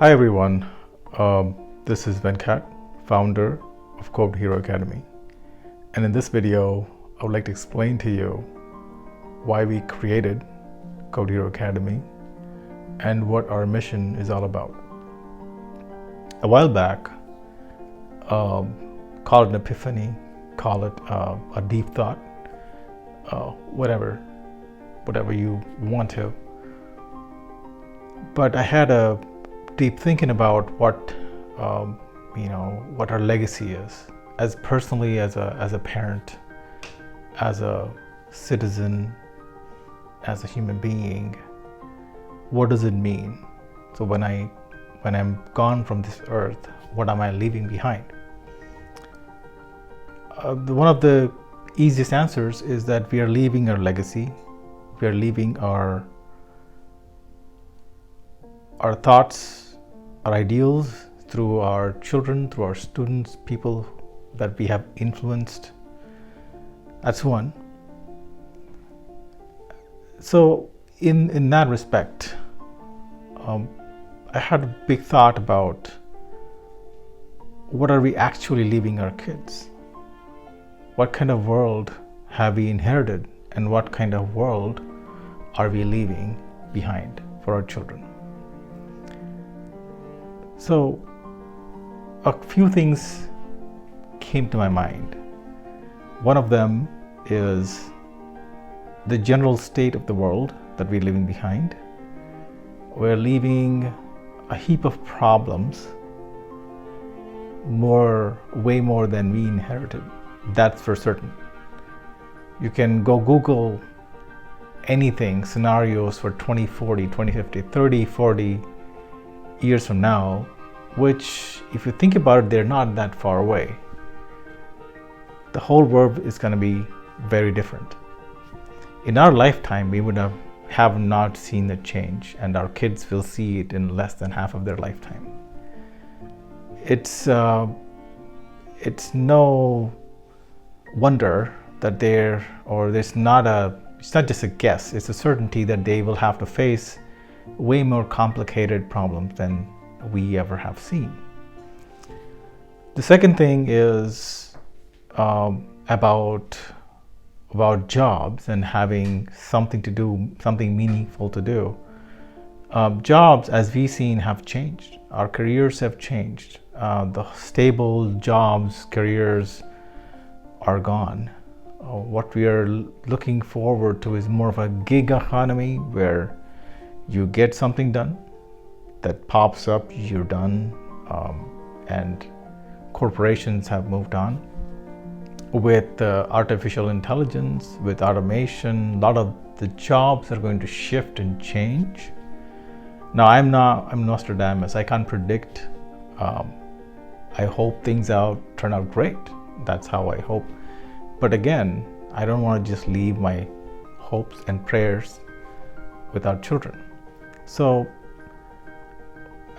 Hi everyone, this is Venkat, founder of Code Hero Academy. And in this video, I would like to explain to you why we created Code Hero Academy and what our mission is all about. A while back, call it an epiphany, call it a deep thought, whatever you want to. But I had a deep thinking about what our legacy is, as personally as a parent, as a citizen, as a human being. What does it mean? So when I'm gone from this earth, what am I leaving behind? One of the easiest answers is that we are leaving our legacy. We are leaving our thoughts, our ideals through our children, through our students, people that we have influenced. That's one. So in that respect, I had a big thought about what are we actually leaving our kids? What kind of world have we inherited, and what kind of world are we leaving behind for our children? So a few things came to my mind. One of them is the general state of the world that we're leaving behind. We're leaving a heap of problems, way more than we inherited. That's for certain. You can go Google anything, scenarios for 2040, 2050, 30, 40 years from now, which, if you think about it, they're not that far away. The whole world is going to be very different. In our lifetime, we would have not seen the change, and our kids will see it in less than half of their lifetime. It's no wonder that it's not just a guess, it's a certainty that they will have to face way more complicated problems than we ever have seen. The second thing is about jobs and having something to do, something meaningful to do. Jobs, as we've seen, have changed. Our careers have changed. The stable jobs, careers are gone. What we are looking forward to is more of a gig economy where you get something done that pops up, you're done, and corporations have moved on. With artificial intelligence, with automation, a lot of the jobs are going to shift and change. Now, I'm Nostradamus. I can't predict. I hope things turn out great. That's how I hope. But again, I don't want to just leave my hopes and prayers with our children. So,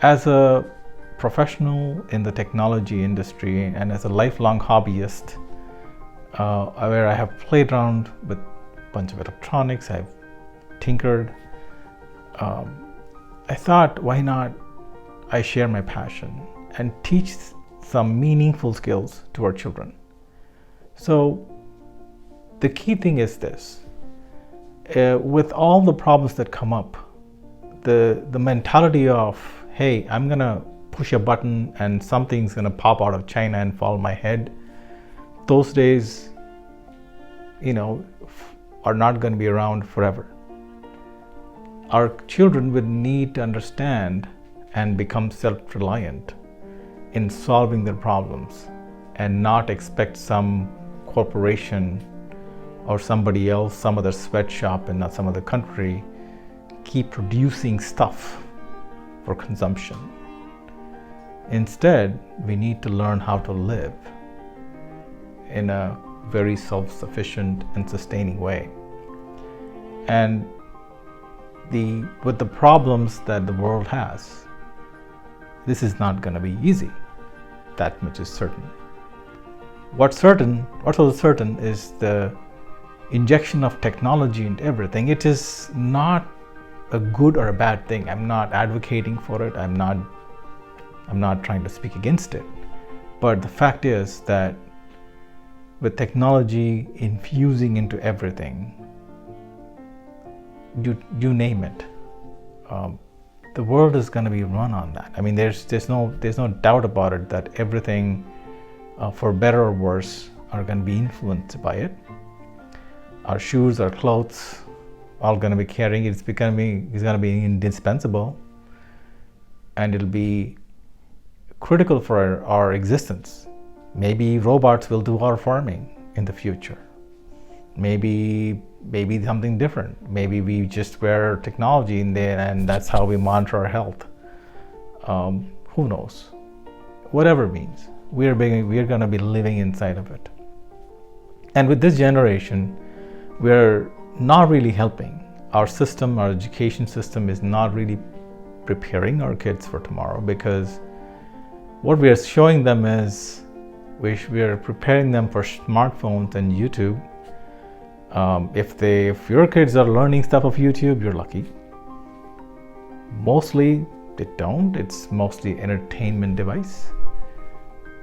as a professional in the technology industry and as a lifelong hobbyist, where I have played around with a bunch of electronics, I've tinkered, I thought, why not I share my passion and teach some meaningful skills to our children. So the key thing is this: with all the problems that come up, the mentality of, hey, I'm gonna push a button and something's gonna pop out of China and fall on my head, those days, are not going to be around forever. Our children would need to understand and become self-reliant in solving their problems and not expect some corporation or somebody else, some other sweatshop in some other country, keep producing stuff for consumption. Instead, we need to learn how to live in a very self-sufficient and sustaining way. And with the problems that the world has, this is not going to be easy. That much is certain. What's also certain is the injection of technology into everything. It is not a good or a bad thing. I'm not advocating for it. I'm not I'm not trying to speak against it. But the fact is that with technology infusing into everything, you name it, the world is going to be run on that. I mean, there's no doubt about it that everything, for better or worse, are going to be influenced by it. Our shoes, our clothes, all going to be carrying it. It's going to be indispensable, and it'll be critical for our existence. Maybe robots will do our farming in the future. Maybe something different. Maybe we just wear technology in there and that's how we monitor our health. Who knows? Whatever it means, we're going to be living inside of it. And with this generation, we're not really helping. Our education system is not really preparing our kids for tomorrow, because what we are showing them is we are preparing them for smartphones and YouTube. If your kids are learning stuff off YouTube, you're lucky. Mostly they don't. It's mostly entertainment device.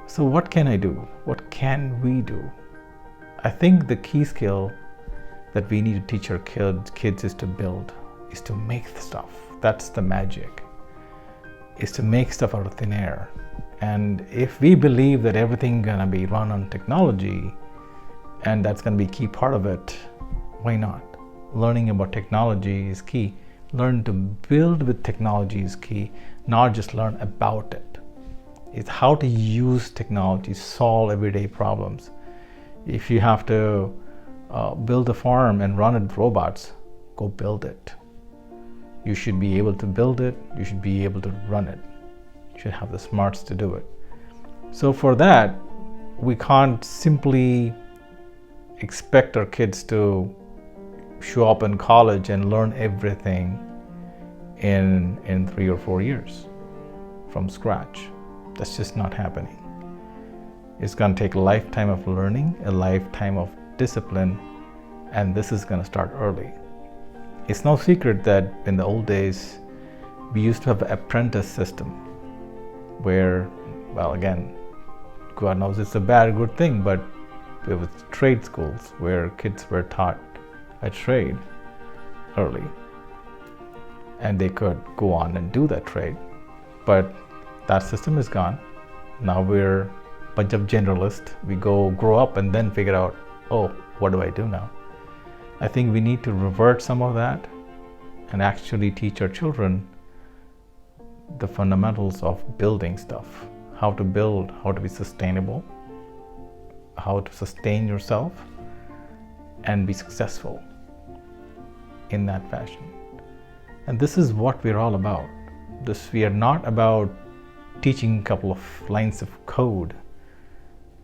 So what can I do? What can we do? I think the key skill that we need to teach our kids is to build, is to make stuff. That's the magic, is to make stuff out of thin air. And if we believe that everything's gonna be run on technology, and that's gonna be a key part of it, why not? Learning about technology is key. Learn to build with technology is key, not just learn about it. It's how to use technology, solve everyday problems. If you have to build a farm and run it with robots, go build it. You should be able to build it. You should be able to run it. You should have the smarts to do it. So for that, we can't simply expect our kids to show up in college and learn everything in 3 or 4 years from scratch. That's just not happening. It's going to take a lifetime of learning, a lifetime of discipline, and this is going to start early. It's no secret that in the old days, we used to have an apprentice system where, well, again, God knows it's a good thing, but it was trade schools where kids were taught a trade early, and they could go on and do that trade. But that system is gone. Now we're a bunch of generalists. We grow up and then figure out, oh, what do I do now? I think we need to revert some of that and actually teach our children the fundamentals of building stuff, how to build, how to be sustainable, how to sustain yourself and be successful in that fashion. And this is what we're all about. We are not about teaching a couple of lines of code.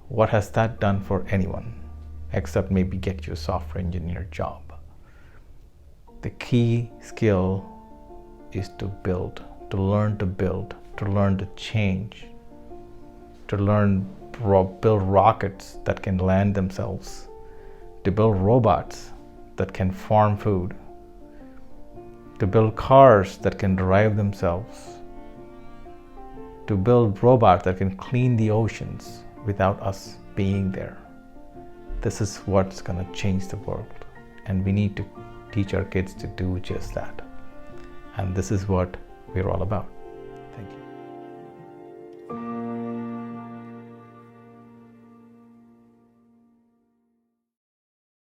What has that done for anyone? Except maybe get you a software engineer job. The key skill is to build, to learn to build, to learn to change, to learn build rockets that can land themselves, to build robots that can farm food, to build cars that can drive themselves, to build robots that can clean the oceans without us being there. This is what's going to change the world, and we need to teach our kids to do just that. And this is what we're all about.